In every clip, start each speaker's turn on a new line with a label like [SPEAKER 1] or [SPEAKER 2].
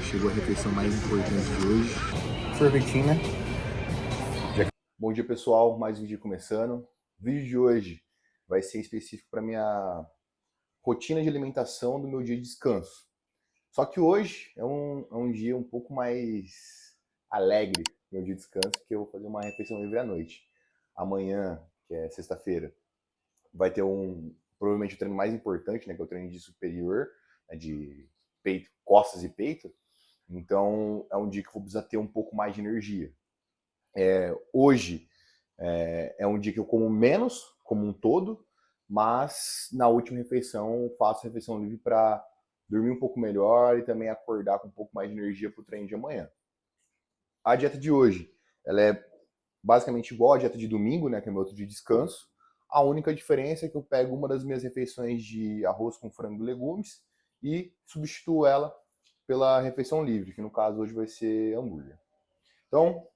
[SPEAKER 1] Chegou a refeição mais importante de hoje.
[SPEAKER 2] Sorvetinho, né? Bom dia, pessoal. Mais um dia começando. O vídeo de hoje vai ser específico para minha rotina de alimentação do meu dia de descanso. Só que hoje é um dia um pouco mais alegre, meu dia de descanso, porque eu vou fazer uma refeição livre à noite. Amanhã, que é sexta-feira, vai ter provavelmente o treino mais importante, né, que é o treino de superior, né, de peito, costas e peito. Então é um dia que eu vou precisar ter um pouco mais de energia. Hoje é um dia que eu como menos, como um todo, mas na última refeição faço refeição livre para dormir um pouco melhor e também acordar com um pouco mais de energia para o treino de amanhã. A dieta de hoje, ela é basicamente igual à dieta de domingo, né, que é meu outro dia de descanso. A única diferença é que eu pego uma das minhas refeições de arroz com frango e legumes e substituo ela pela refeição livre, que no caso hoje vai ser hambúrguer. Então,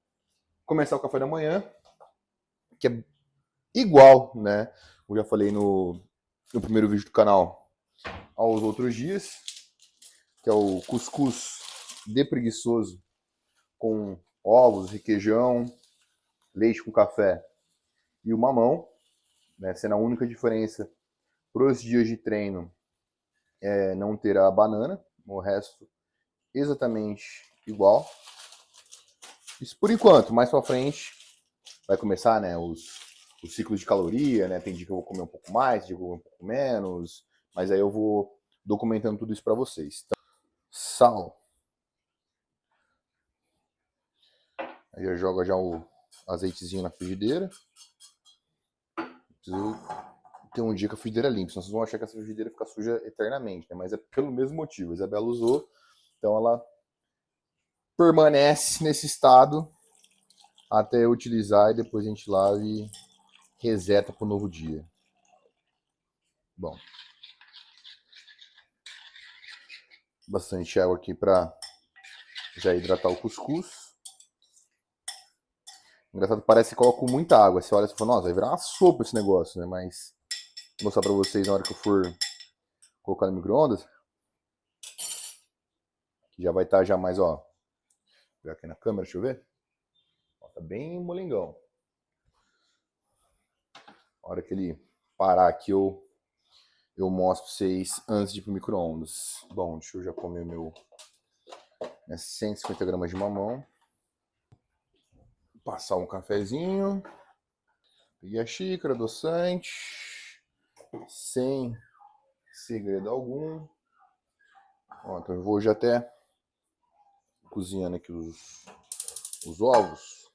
[SPEAKER 2] começar o café da manhã, que é igual, né? Eu já falei no primeiro vídeo do canal aos outros dias, que é o cuscuz de preguiçoso com ovos, requeijão, leite com café e o mamão, né? Sendo a única diferença para os dias de treino é não ter a banana, o resto exatamente igual. Isso por enquanto, mais para frente vai começar, né, os ciclos de caloria, né? Tem dia que eu vou comer um pouco mais, dia que eu vou comer um pouco menos, mas aí eu vou documentando tudo isso para vocês. Então, sal. Aí eu jogo já o azeitezinho na frigideira. Preciso ter um dia que a frigideira é limpa, senão vocês vão achar que essa frigideira fica suja eternamente, né? Mas é pelo mesmo motivo. A Isabela usou, então ela permanece nesse estado até eu utilizar e depois a gente lava e reseta para o novo dia. Bom, bastante água aqui para já hidratar o cuscuz. Engraçado, parece que coloco muita água. Você olha e fala, nossa, vai virar uma sopa esse negócio, né? Mas vou mostrar pra vocês na hora que eu for colocar no micro-ondas. Que já vai estar já mais, ó. Vou pegar aqui na câmera, deixa eu ver. Ó, tá bem molengão. A hora que ele parar aqui, eu mostro pra vocês antes de ir pro micro-ondas. Bom, deixa eu já comer minhas 150 gramas de mamão. Passar um cafezinho. Peguei a xícara, adoçante. Sem segredo algum. Ó, então eu vou já até cozinhando aqui os ovos.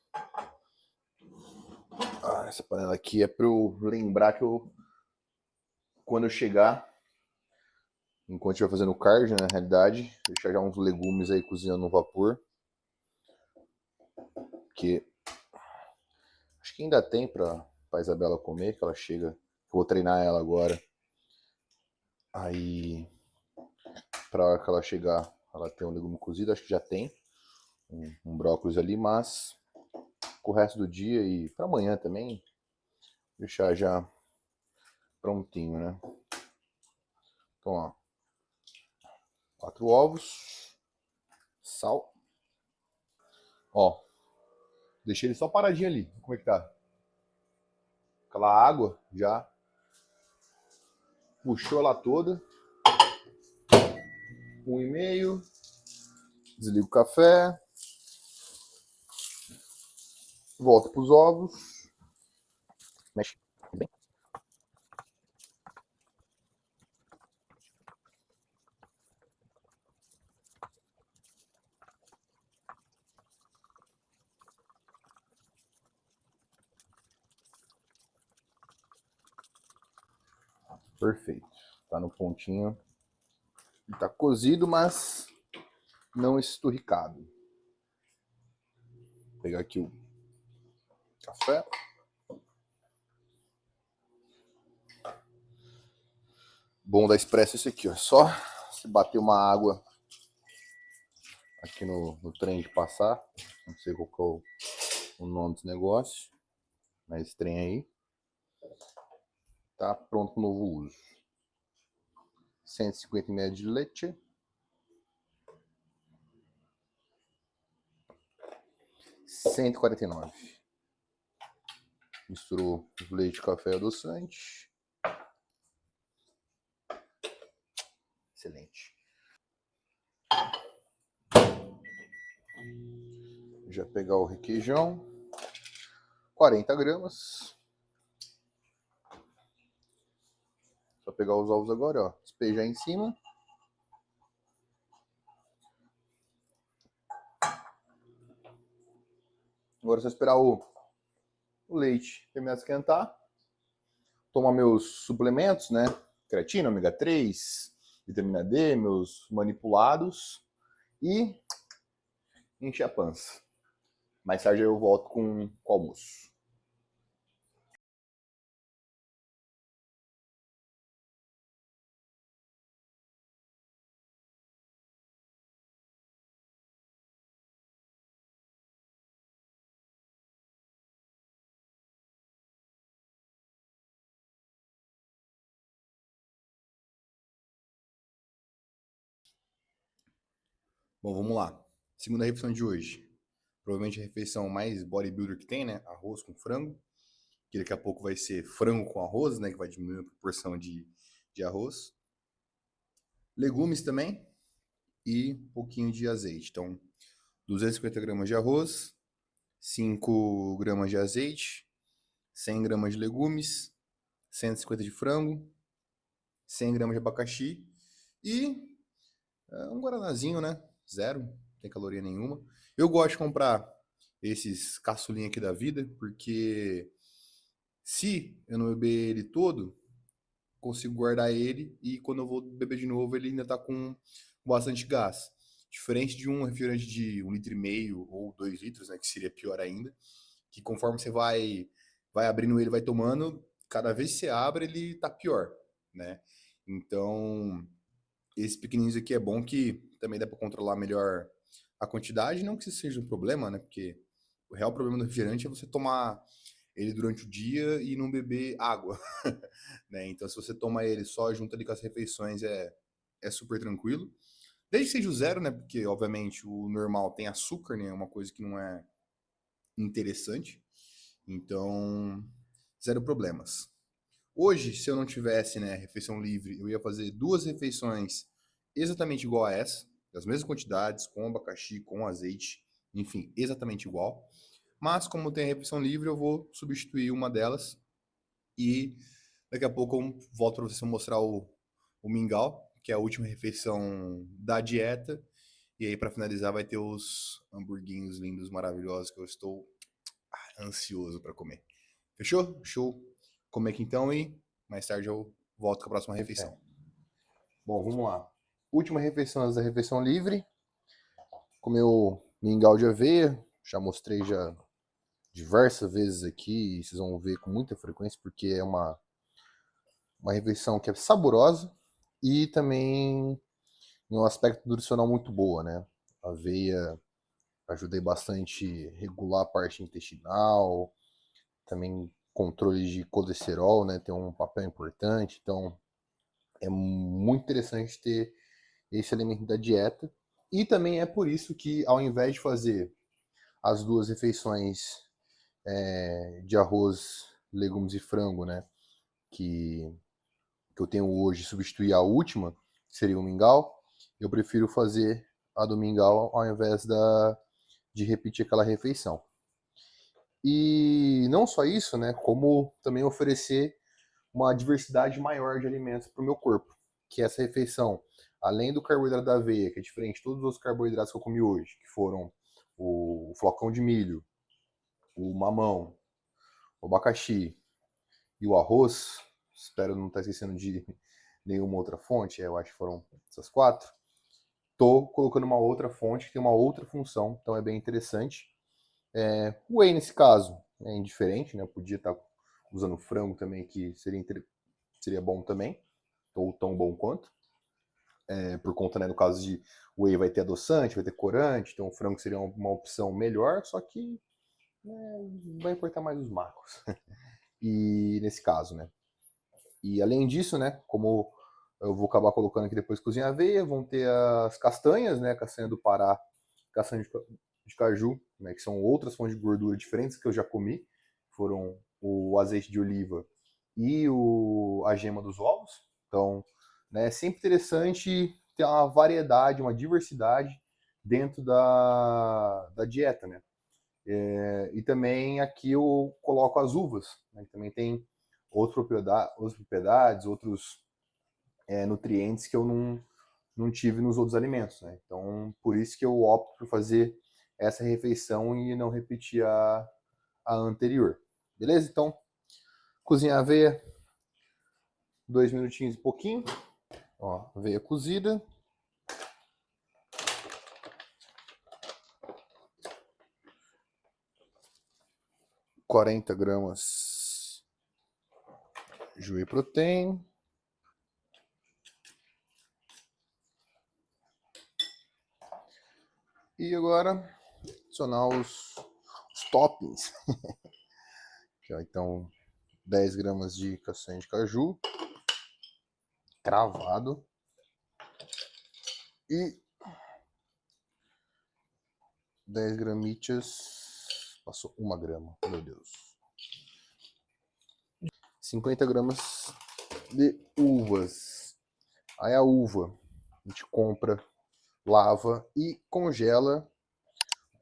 [SPEAKER 2] Essa panela aqui é para eu lembrar que quando eu chegar, enquanto estiver fazendo o cardio, na realidade, deixar já uns legumes aí cozinhando no vapor. Que acho que ainda tem pra Isabela comer, que ela chega. Eu vou treinar ela agora. Aí, pra hora que ela chegar, ela tem um legume cozido, acho que já tem. Um brócolis ali, mas com o resto do dia e para amanhã também, deixar já prontinho, né? Então, ó, 4 ovos, sal. Ó, deixei ele só paradinho ali. Como é que tá? Aquela água já puxou ela toda. 1,5. Desligo o café. Volto pros ovos. Mexe bem. Perfeito. Tá no pontinho. Tá cozido, mas não esturricado. Vou pegar aqui o café. Bom da Expresso é esse aqui, ó. Só se bater uma água aqui no trem de passar. Não sei qual que é o nome desse negócio. Mas esse trem aí. Tá pronto para o novo uso. 150 ml de leite. 149. Misturou leite, café e adoçante. Excelente. Já pegar o requeijão. 40 gramas. Só pegar os ovos agora, ó. Despejar em cima. Agora é só esperar o leite terminar de esquentar. Tomar meus suplementos, né? Creatina, ômega 3, vitamina D, meus manipulados. E encher a pança. Mais tarde eu volto com o almoço. Bom, vamos lá. Segunda refeição de hoje. Provavelmente a refeição mais bodybuilder que tem, né? Arroz com frango. Que daqui a pouco vai ser frango com arroz, né? Que vai diminuir a proporção de arroz. Legumes também. E um pouquinho de azeite. Então, 250 gramas de arroz, 5 gramas de azeite, 100 gramas de legumes, 150 de frango, 100 gramas de abacaxi e um guaranazinho, né? Zero, não tem caloria nenhuma. Eu gosto de comprar esses caçulinha aqui da vida, porque se eu não beber ele todo, consigo guardar ele e quando eu vou beber de novo ele ainda tá com bastante gás. Diferente de um refrigerante de 1,5 litro ou 2 litros, né, que seria pior ainda, que conforme você vai abrindo ele, vai tomando, cada vez que você abre ele tá pior, né? Então, esse pequenininho aqui é bom que também dá para controlar melhor a quantidade, não que isso seja um problema, né? Porque o real problema do refrigerante é você tomar ele durante o dia e não beber água, né? Então, se você toma ele só junto ali com as refeições, é super tranquilo. Desde que seja o zero, né? Porque, obviamente, o normal tem açúcar, né? É uma coisa que não é interessante. Então, zero problemas. Hoje, se eu não tivesse, né, refeição livre, eu ia fazer 2 refeições exatamente igual a essa, das mesmas quantidades, com abacaxi, com azeite, enfim, exatamente igual. Mas, como tem a refeição livre, eu vou substituir uma delas e daqui a pouco eu volto para você mostrar o mingau, que é a última refeição da dieta. E aí, para finalizar, vai ter os hamburguinhos lindos, maravilhosos, que eu estou ansioso para comer. Fechou? Show. Comer aqui então e mais tarde eu volto com a próxima refeição. Bom, vamos lá. Última refeição antes da refeição livre. Comeu mingau de aveia. Já mostrei já diversas vezes aqui. E vocês vão ver com muita frequência porque é uma refeição que é saborosa e também em um aspecto nutricional muito boa, né? A aveia ajudei bastante a regular a parte intestinal, também controle de colesterol, né? Tem um papel importante, então é muito interessante ter esse elemento da dieta. E também é por isso que, ao invés de fazer as 2 refeições de arroz, legumes e frango, né? Que eu tenho hoje, substituir a última, que seria o mingau, eu prefiro fazer a do mingau ao invés de repetir aquela refeição. E não só isso, né? Como também oferecer uma diversidade maior de alimentos para o meu corpo. Que essa refeição, além do carboidrato da aveia, que é diferente de todos os carboidratos que eu comi hoje, que foram o flocão de milho, o mamão, o abacaxi e o arroz, espero não estar esquecendo de nenhuma outra fonte, eu acho que foram essas 4. Tô colocando uma outra fonte que tem uma outra função, então é bem interessante. O whey nesse caso é indiferente, né? Eu podia estar usando frango também, que seria bom também, ou tão bom quanto. Por conta, né, no caso de whey vai ter adoçante, vai ter corante, então o frango seria uma opção melhor, só que vai importar mais os macros. E nesse caso, né? E além disso, né, como eu vou acabar colocando aqui depois cozinhar aveia, vão ter as castanhas, né, castanha do Pará, castanha de caju, né, que são outras fontes de gordura diferentes que eu já comi, foram o azeite de oliva e a gema dos ovos. Então, né, é sempre interessante ter uma variedade, uma diversidade dentro da dieta, né? E também aqui eu coloco as uvas, né, que também tem outras propriedades, outros nutrientes que eu não tive nos outros alimentos, né? Então, por isso que eu opto por fazer essa refeição e não repetir a anterior. Beleza? Então, cozinhar a aveia, 2 minutinhos e pouquinho. Ó, aveia cozida. ,40 gramas de whey protein. E agora, adicionar os toppings. Então, 10 gramas de castanha de caju, cravado. E 10 gramitas, passou 1 grama, meu Deus. 50 gramas de uvas. Aí a uva a gente compra, lava e congela,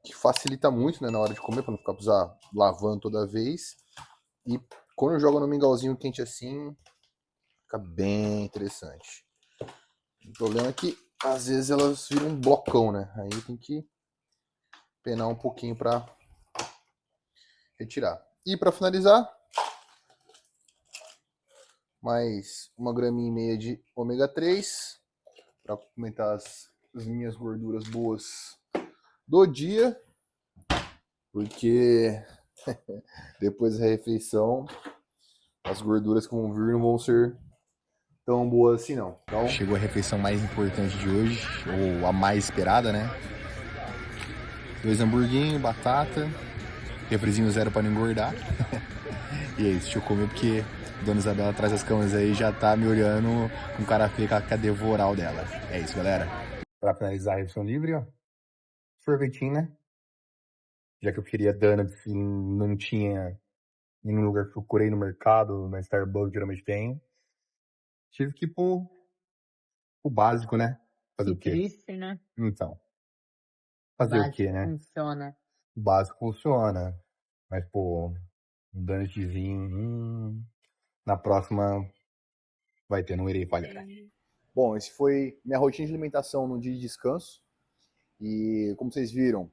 [SPEAKER 2] que facilita muito, né, na hora de comer, para não ficar precisar lavando toda vez. E quando joga no mingauzinho quente assim, fica bem interessante. O problema é que às vezes elas viram um blocão, né? Aí tem que penar um pouquinho para retirar. E para finalizar, mais 1,5 gramas de ômega 3 para complementar as minhas gorduras boas do dia, porque depois da refeição as gorduras que vão vir não vão ser tão boas assim não. Então,
[SPEAKER 1] chegou a refeição mais importante de hoje, ou a mais esperada, né? 2 hamburguinhos, batata, refrizinho zero para não engordar. E é isso, deixa eu comer porque a Dona Isabela atrás das câmeras aí já tá me olhando com cara feia com a devoral dela. É isso, galera. Pra finalizar a refeição livre, ó, sorvetinho, né? Já que eu queria donuts e não tinha em nenhum lugar que eu procurei no mercado, na Starbucks geralmente tem. Tive que ir pro básico, né? Fazer o quê?
[SPEAKER 3] Triste, né?
[SPEAKER 1] Então, fazer o quê, né?
[SPEAKER 3] Funciona.
[SPEAKER 1] O básico funciona. Mas, pô, um donutzinho, na próxima vai ter, não irei falhar.
[SPEAKER 2] Bom, esse foi minha rotina de alimentação no dia de descanso. E como vocês viram,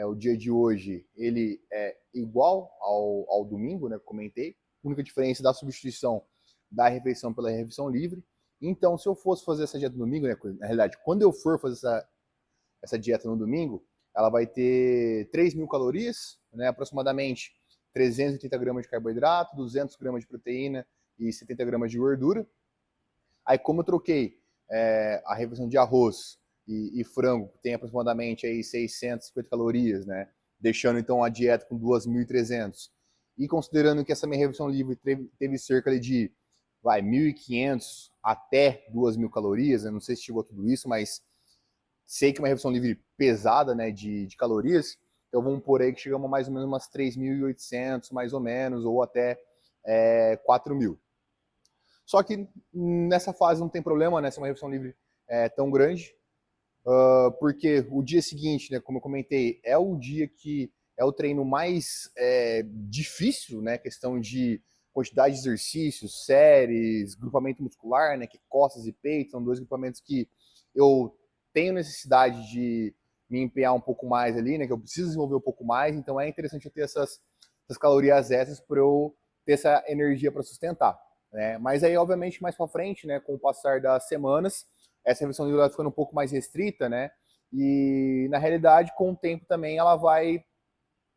[SPEAKER 2] o dia de hoje ele é igual ao domingo, né? Comentei. A única diferença da substituição da refeição pela refeição livre. Então, se eu fosse fazer essa dieta no domingo, né, na realidade, quando eu for fazer essa dieta no domingo, ela vai ter 3.000 calorias, né, aproximadamente 380 gramas de carboidrato, 200 gramas de proteína e 70 gramas de gordura. Aí, como eu troquei a refeição de arroz e frango, que tem aproximadamente aí 650 calorias, né, deixando então a dieta com 2.300, e considerando que essa minha refeição livre teve cerca de 1.500 até 2.000 calorias, né, não sei se chegou a tudo isso, mas sei que é uma refeição livre pesada, né, de calorias, então vamos por aí que chegamos a mais ou menos umas 3.800, mais ou menos, ou até 4.000. Só que nessa fase não tem problema, né, se é uma refeição livre tão grande, porque o dia seguinte, né, como eu comentei, é o dia que é o treino mais difícil, né, questão de quantidade de exercícios, séries, grupamento muscular, né, que costas e peito, são 2 grupamentos que eu tenho necessidade de me empenhar um pouco mais ali, né, que eu preciso desenvolver um pouco mais, então é interessante eu ter essas calorias extras para eu ter essa energia para sustentar, né? Mas aí, obviamente, mais para frente, né, com o passar das semanas, essa refeição livre vai ficando um pouco mais restrita, né, e na realidade, com o tempo também, ela vai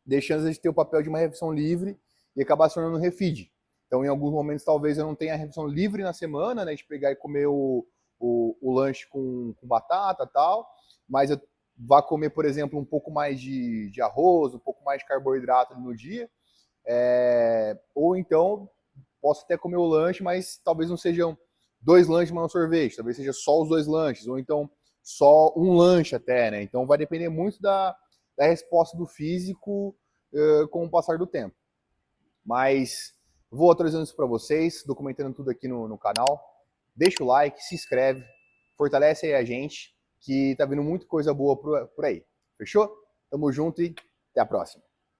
[SPEAKER 2] deixando de ter o papel de uma refeição livre e acabar se tornando um refeed. Então, em alguns momentos, talvez eu não tenha a refeição livre na semana, né, de pegar e comer o lanche com batata e tal, mas eu vá comer, por exemplo, um pouco mais de arroz, um pouco mais de carboidrato no dia, ou então posso até comer o lanche, mas talvez não sejam 2 lanches mais um sorvete, talvez seja só os 2 lanches, ou então só um lanche até, né? Então vai depender muito da da resposta do físico com o passar do tempo. Mas vou atualizando isso para vocês, documentando tudo aqui no canal. Deixa o like, se inscreve, fortalece aí a gente, que tá vindo muita coisa boa por aí. Fechou? Tamo junto e até a próxima.